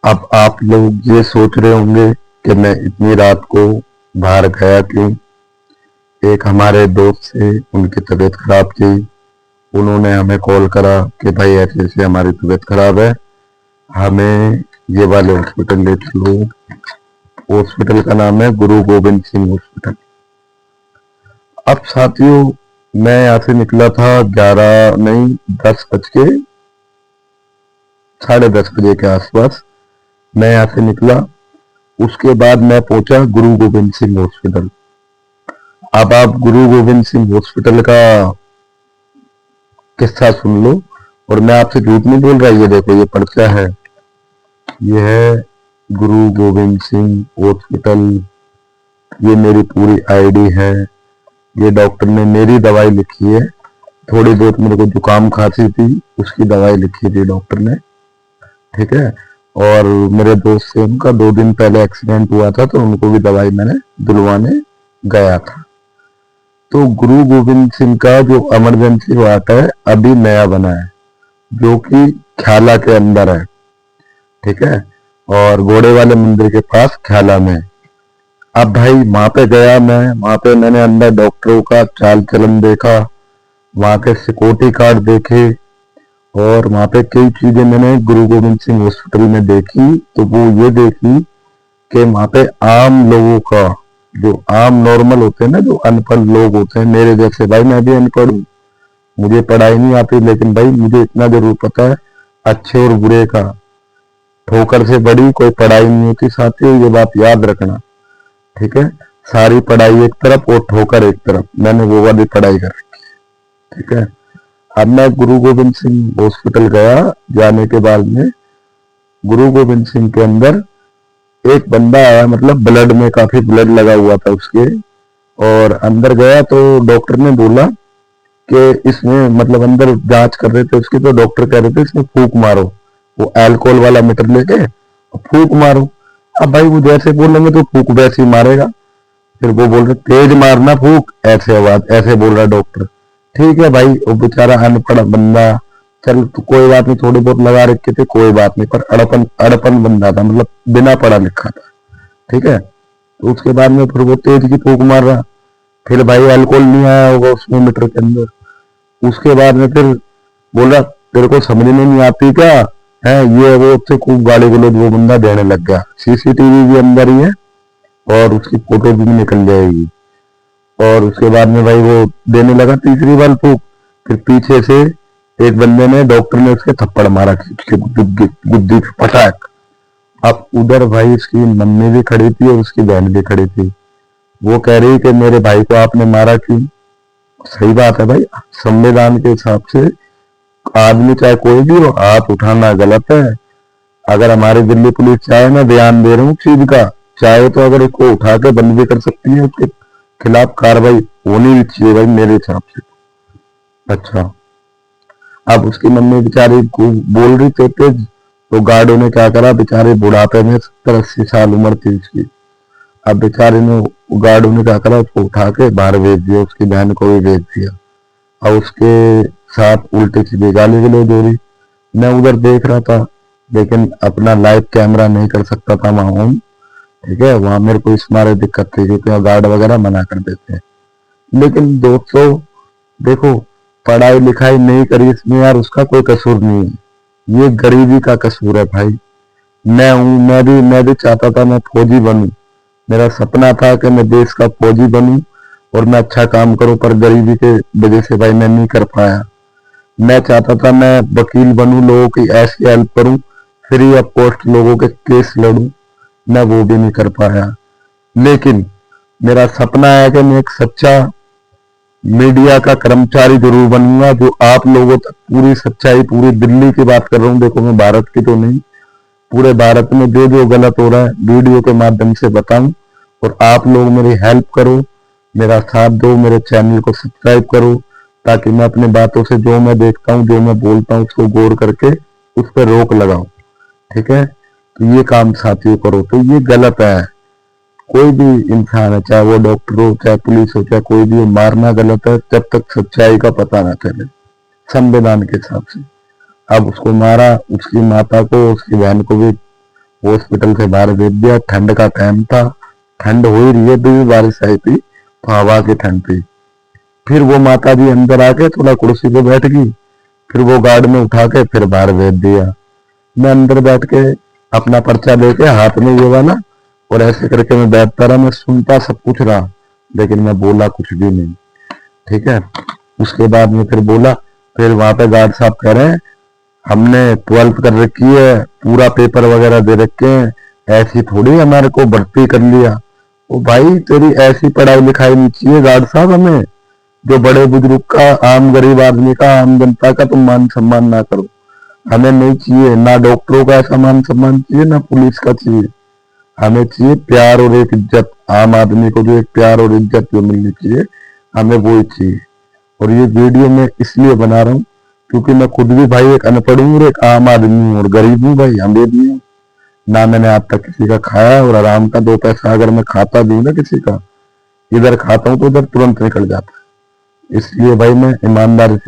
अब आप लोग ये सोच रहे होंगे कि मैं इतनी रात को बाहर गया क्यों। एक हमारे दोस्त से उनकी तबीयत खराब थी। उन्होंने हमें कॉल करा कि भाई ऐसे ऐसे हमारी तबीयत खराब है, हमें ये वाले हॉस्पिटल ले चलो। हॉस्पिटल का नाम है गुरु गोविंद सिंह हॉस्पिटल। अब साथियों, मैं यहाँ से निकला था 11 नहीं 10 बज के 10:30 बजे के आसपास मैं यहाँ से निकला। उसके बाद मैं पहुंचा गुरु गोविंद सिंह हॉस्पिटल। अब आप गुरु गोविंद सिंह हॉस्पिटल का किस्सा सुन लो, और मैं आपसे झूठ नहीं बोल रहा। ये देखो, ये पर्चा है, ये है गुरु गोविंद सिंह हॉस्पिटल। ये मेरी पूरी आईडी है। ये डॉक्टर ने मेरी दवाई लिखी है। थोड़ी बहुत मेरे को जुकाम खांसी थी, उसकी दवाई लिखी थी डॉक्टर ने, ठीक है। और मेरे दोस्त से उनका 2 दिन पहले एक्सीडेंट हुआ था, तो उनको भी दवाई मैंने दिलवाने गया था। तो गुरु गोविंद सिंह का जो इमरजेंसी वार्ड है अभी नया बना है, जो कि ख्याला के अंदर है, ठीक है, और घोड़े वाले मंदिर के पास ख्याला में। अब भाई वहां पे गया मैं, वहां पे मैंने अंदर डॉक्टरों का चाल चलन देखा, वहां के सिक्योरिटी गार्ड देखे, और वहां पे कई चीजें मैंने गुरु गोविंद सिंह हॉस्पिटल में देखी। तो वो ये देखी कि वहां पे आम लोगों का, जो आम नॉर्मल होते हैं ना, जो अनपढ़ लोग होते हैं मेरे जैसे, भाई मैं भी अनपढ़ हूँ, मुझे पढ़ाई नहीं आती, लेकिन भाई मुझे इतना जरूर पता है अच्छे और बुरे का। ठोकर से बड़ी कोई पढ़ाई नहीं होती साथियों, ये बात याद रखना, ठीक है। सारी पढ़ाई एक तरफ और ठोकर एक तरफ, मैंने वो वाली पढ़ाई कर रखी है, ठीक है। अब मैं गुरु गोविंद सिंह हॉस्पिटल गया। जाने के बाद में गुरु गोविंद सिंह के अंदर एक बंदा आया, मतलब ब्लड में काफी ब्लड लगा हुआ था उसके, और अंदर गया तो डॉक्टर ने बोला कि इसमें, मतलब अंदर जांच कर रहे थे उसकी, तो डॉक्टर कह रहे थे इसमें फूंक मारो, वो अल्कोहल वाला मीटर लेके फूंक मारो। अब भाई वो जैसे बोलेंगे तो फूंक वैसे ही मारेगा। फिर वो बोल रहे तेज मारना फूंक, ऐसे आवाज, ऐसे बोल रहा डॉक्टर। ठीक है भाई, वो बेचारा अनपढ़ बंदा, चल तो कोई बात नहीं, थोड़ी बहुत लगा रखे थे, कोई बात नहीं, पर अड़पन अड़पन बंदा था, मतलब बिना पढ़ा लिखा था, ठीक है। तो उसके बाद में फिर वो तेज की फूंक मार रहा। फिर भाई अल्कोहल नहीं आया होगा उसमें मीटर के अंदर। उसके बाद में फिर बोला तेरे को समझ में नहीं आती क्या है, ये वो उससे खूब गाली गलौज वो बंदा देने लग गया। सीसीटीवी भी अंदर ही है, और उसकी फोटो भी निकल जाएगी। और उसके बाद में भाई वो देने लगा तीसरी बार फूंक। फिर पीछे से एक बंदे ने, डॉक्टर ने उसके थप्पड़ मारा गुद्दी पटाक। अब उधर भाई उसकी मम्मी भी खड़ी थी और उसकी बहन भी खड़ी थी। वो कह रही कि मेरे भाई को आपने मारा क्यों। सही बात है भाई, संविधान के हिसाब से आदमी चाहे कोई भी हो, हाथ उठाना गलत है। अगर हमारी दिल्ली पुलिस चाहे, मैं ध्यान दे रहा हूँ चीज का, चाहे तो अगर उसको उठा के बंद भी कर सकती है, उसके खिलाफ कार्रवाई होनी भी चाहिए भाई मेरे हिसाब से। अच्छा, अब उसकी मम्मी बेचारी को बोल रही थे तेज, तो गार्डों ने क्या करा, बेचारे बुढ़ापे में 70-80 साल उम्र थी उसकी। अब बेचारे ने, गार्डों ने क्या करा, उसको उठा के बाहर भेज दिया, उसकी बहन को भी भेज दिया। और उसके साथ उल्टी सीधी गाली गलौज हो रही। मैं उधर देख रहा था, लेकिन अपना लाइव कैमरा नहीं कर सकता था वहां, ठीक है। वहां मेरे को इस मारे दिक्कत थी, क्योंकि गार्ड वगैरह मना कर देते हैं। लेकिन दोस्तों देखो, पढ़ाई लिखाई नहीं करी इसमें यार, उसका कोई कसूर नहीं है, ये गरीबी का कसूर है भाई। मैं भी चाहता था मैं फौजी बनूं। मेरा सपना था कि मैं देश का फौजी बनूं और मैं अच्छा काम करूं, पर गरीबी के वजह से भाई मैं नहीं कर पाया। मैं चाहता था मैं वकील बनूं, लोगों की ऐसी हेल्प करूं, फ्री ऑफ कॉस्ट लोगों के केस लड़ूं, मैं वो भी नहीं कर पाया। लेकिन मेरा सपना है कि मैं एक सच्चा मीडिया का कर्मचारी जरूर बनूंगा, जो आप लोगों तक पूरी सच्चाई, पूरी दिल्ली की बात कर रहा हूँ, देखो मैं भारत की तो नहीं, पूरे भारत में जो जो गलत हो रहा है वीडियो के माध्यम से बताऊं। और आप लोग मेरी हेल्प करो, मेरा साथ दो, मेरे चैनल को सब्सक्राइब करो, ताकि मैं अपनी बातों से, जो मैं देखता हूँ, जो मैं बोलता हूँ, उसको गौर करके उस पर रोक लगाऊं, ठीक है। तो ये काम साथियों करो। तो ये गलत है, कोई भी इंसान है, चाहे वो डॉक्टर हो, चाहे पुलिस हो, चाहे कोई भी हो, मारना गलत है जब तक सच्चाई का पता ना चले, संविधान के हिसाब से। अब उसको मारा, उसकी माता को, उसकी बहन को भी हॉस्पिटल से बाहर भेज दिया। ठंड का टाइम था, ठंड हो ही रही है, भी बारिश आई थी तो हवा की ठंड थी। फिर वो माता जी अंदर आके थोड़ा कुर्सी पे बैठ गई, फिर वो गार्ड में उठा के फिर बाहर भेज दिया। मैं अंदर बैठ के अपना पर्चा लेके हाथ में ये वाला और ऐसे करके मैं बैठता रहा, मैं सुनता सब कुछ रहा, लेकिन मैं बोला कुछ भी नहीं। ठीक है, उसके बाद में फिर बोला, फिर वहां पे गार्ड साहब कह रहे हैं हमने 12th कर रखी है, पूरा पेपर वगैरह दे रखे हैं, ऐसी थोड़ी हमारे को भर्ती कर लिया। ओ भाई तेरी ऐसी पढ़ाई लिखाई नहीं चाहिए गार्ड साहब हमें, जो बड़े बुजुर्ग का, आम गरीब आदमी का, आम जनता का तुम मान सम्मान ना करो, हमें नहीं चाहिए। ना डॉक्टरों का ऐसा मान सम्मान चाहिए, ना पुलिस का चाहिए। हमें चाहिए प्यार और एक इज्जत, आम आदमी को जो एक प्यार और इज्जत जो मिलनी चाहिए, हमें वो ही चाहिए। और ये वीडियो मैं इसलिए बना रहा हूँ क्योंकि मैं खुद भी भाई एक अनपढ़ हूँ और एक आम आदमी हूँ और गरीब हूँ भाई, अमीर नहीं हूँ। ना मैंने आज तक किसी का खाया, और आराम का 2 पैसा अगर मैं खाता भी हूँ ना किसी का, इधर खाता हूँ तो उधर तुरंत निकल जाता है। इसलिए भाई मैं ईमानदारी